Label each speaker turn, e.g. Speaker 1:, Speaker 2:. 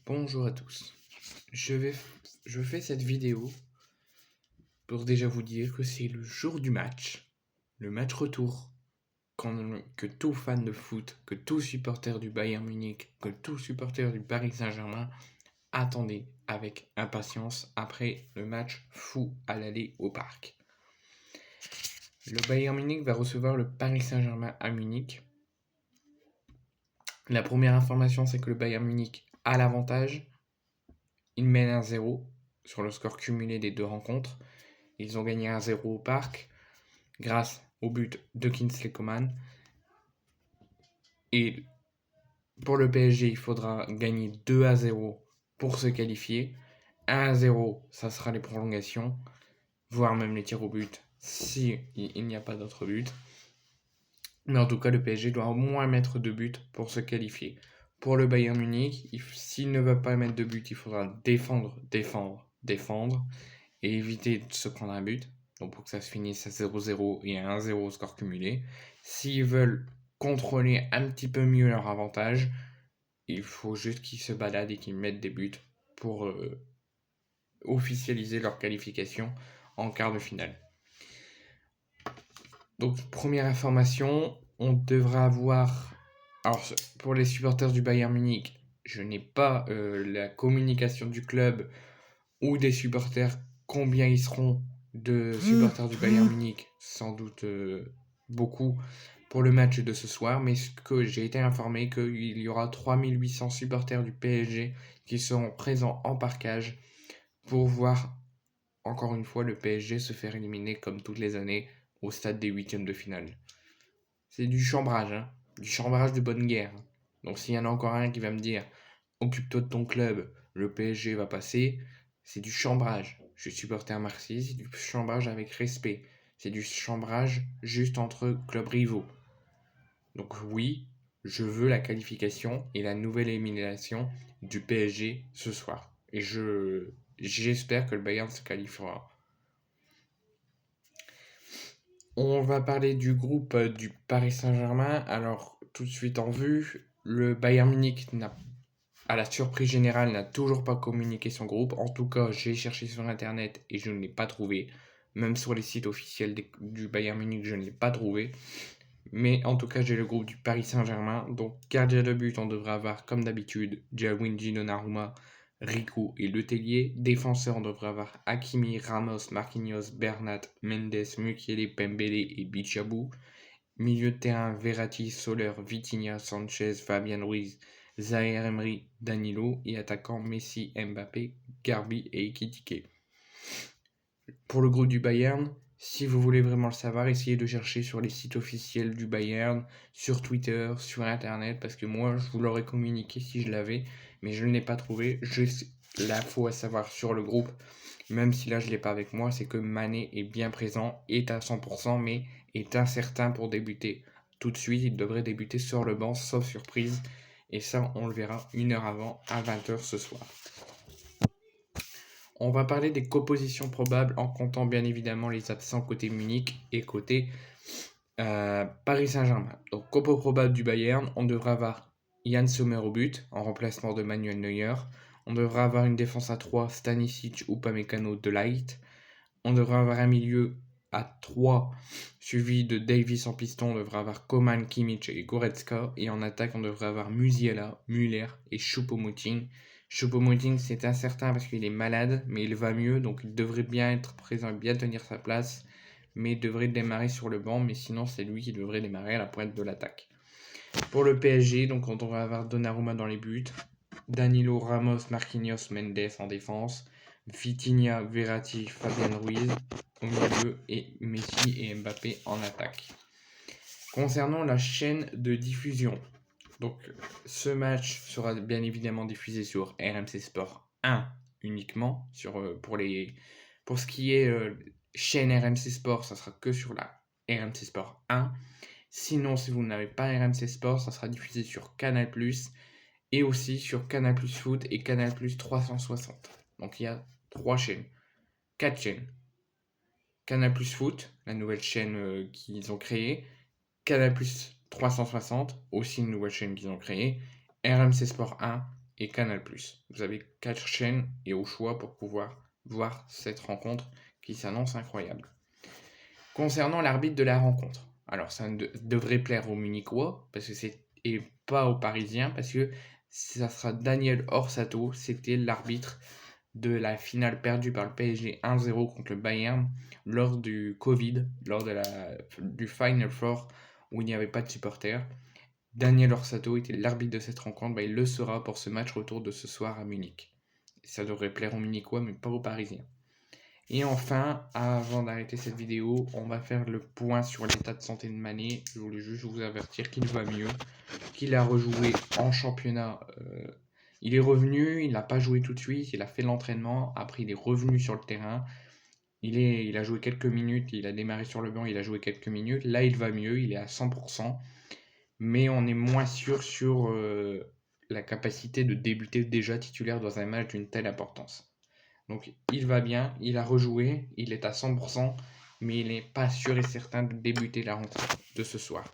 Speaker 1: Bonjour à tous. Je fais cette vidéo pour déjà vous dire que c'est le jour du match, le match retour, que tout fan de foot, que tout supporter du Bayern Munich, que tout supporter du Paris Saint-Germain attendait avec impatience après le match fou à l'aller au parc. Le Bayern Munich va recevoir le Paris Saint-Germain à Munich. La première information, c'est que le Bayern Munich a l'avantage. Il mène 1-0 sur le score cumulé des deux rencontres. Ils ont gagné 1-0 au parc grâce au but de Kingsley Coman. Et pour le PSG, il faudra gagner 2-0 pour se qualifier. 1-0, ça sera les prolongations, voire même les tirs au but si il n'y a pas d'autre but. Mais en tout cas, le PSG doit au moins mettre 2 buts pour se qualifier. Pour le Bayern Munich, s'il ne veut pas mettre de but, il faudra défendre et éviter de se prendre un but. Donc pour que ça se finisse à 0-0 et à 1-0 au score cumulé. S'ils veulent contrôler un petit peu mieux leur avantage, il faut juste qu'ils se baladent et qu'ils mettent des buts pour officialiser leur qualification en quart de finale. Donc première information, on devra avoir... Alors pour les supporters du Bayern Munich, je n'ai pas la communication du club ou des supporters, combien ils seront de supporters du Bayern Munich, sans doute beaucoup pour le match de ce soir, mais ce que j'ai été informé qu'il y aura 3800 supporters du PSG qui seront présents en parkage pour voir encore une fois le PSG se faire éliminer comme toutes les années au stade des huitièmes de finale. C'est du chambrage, du chambrage de bonne guerre. Donc s'il y en a encore un qui va me dire occupe-toi de ton club, le PSG va passer, c'est du chambrage. Je suis supporter Marseille, c'est du chambrage avec respect. C'est du chambrage juste entre clubs rivaux. Donc oui, je veux la qualification et la nouvelle élimination du PSG ce soir. Et j'espère que le Bayern se qualifiera. On va parler du groupe du Paris Saint-Germain. Alors, tout de suite en vue, le Bayern Munich à la surprise générale, n'a toujours pas communiqué son groupe. En tout cas, j'ai cherché sur internet et je ne l'ai pas trouvé. Même sur les sites officiels du Bayern Munich, je ne l'ai pas trouvé. Mais en tout cas, j'ai le groupe du Paris Saint-Germain. Donc, gardien de but, on devrait avoir, comme d'habitude, Gianluigi Donnarumma, Rico et Letellier. Défenseur, on devrait avoir Hakimi, Ramos, Marquinhos, Bernat, Mendes, Mukiele, Pembele et Bichabou. Milieu de terrain, Verratti, Soler, Vitinha, Sanchez, Fabian Ruiz, Zaire Emery, Danilo. Et attaquant, Messi, Mbappé, Garbi et Ekitike. Pour le groupe du Bayern, si vous voulez vraiment le savoir, essayez de chercher sur les sites officiels du Bayern, sur Twitter, sur Internet, parce que moi, je vous l'aurais communiqué si je l'avais, mais je ne l'ai pas trouvé. L'info à savoir sur le groupe, même si là je ne l'ai pas avec moi, c'est que Mané est bien présent, est à 100%, mais est incertain pour débuter. Tout de suite, il devrait débuter sur le banc, sauf surprise, et ça, on le verra 1 heure avant, à 20h ce soir. On va parler des compositions probables en comptant bien évidemment les absents côté Munich et côté Paris Saint-Germain. Donc compo probable du Bayern, on devra avoir Jan Sommer au but en remplacement de Manuel Neuer. On devra avoir une défense à 3, Stanisic, Upamecano, De Ligt. On devra avoir un milieu à 3 suivi de Davis en piston. On devra avoir Coman, Kimmich et Goretzka. Et en attaque, on devra avoir Musiala, Müller et Choupo-Moting. Choupo-Moting, c'est incertain parce qu'il est malade, mais il va mieux, donc il devrait bien être présent et bien tenir sa place, mais il devrait démarrer sur le banc, mais sinon c'est lui qui devrait démarrer à la pointe de l'attaque. Pour le PSG, donc on devrait avoir Donnarumma dans les buts, Danilo, Ramos, Marquinhos, Mendes en défense, Vitinha, Verratti, Fabian Ruiz au milieu et Messi et Mbappé en attaque. Concernant la chaîne de diffusion, donc ce match sera bien évidemment diffusé sur RMC Sport 1 uniquement. Pour ce qui est chaîne RMC Sport, ça sera que sur la RMC Sport 1. Sinon, si vous n'avez pas RMC Sport, ça sera diffusé sur Canal+, et aussi sur Canal+ Foot et Canal+ 360. Donc il y a 4 chaînes. Canal+ Foot, la nouvelle chaîne qu'ils ont créée. Canal+ 360, aussi une nouvelle chaîne qu'ils ont créée. RMC Sport 1 et Canal+. Vous avez 4 chaînes et au choix pour pouvoir voir cette rencontre qui s'annonce incroyable. Concernant l'arbitre de la rencontre, alors ça devrait plaire aux Munichois parce que et pas aux Parisiens parce que ça sera Daniel Orsato, c'était l'arbitre de la finale perdue par le PSG 1-0 contre le Bayern lors du Covid, lors du Final Four où il n'y avait pas de supporters. Daniel Orsato était l'arbitre de cette rencontre, il le sera pour ce match retour de ce soir à Munich. Ça devrait plaire aux Munichois mais pas aux Parisiens. Et enfin, avant d'arrêter cette vidéo, on va faire le point sur l'état de santé de Mané. Je voulais juste vous avertir qu'il va mieux, qu'il a rejoué en championnat. Il est revenu, il n'a pas joué tout de suite, il a fait l'entraînement, après il est revenu sur le terrain. Il a joué quelques minutes, il a démarré sur le banc, il a joué quelques minutes. Là, il va mieux, il est à 100%, mais on est moins sûr sur la capacité de débuter déjà titulaire dans un match d'une telle importance. Donc il va bien, il a rejoué, il est à 100%, mais il n'est pas sûr et certain de débuter la rencontre de ce soir.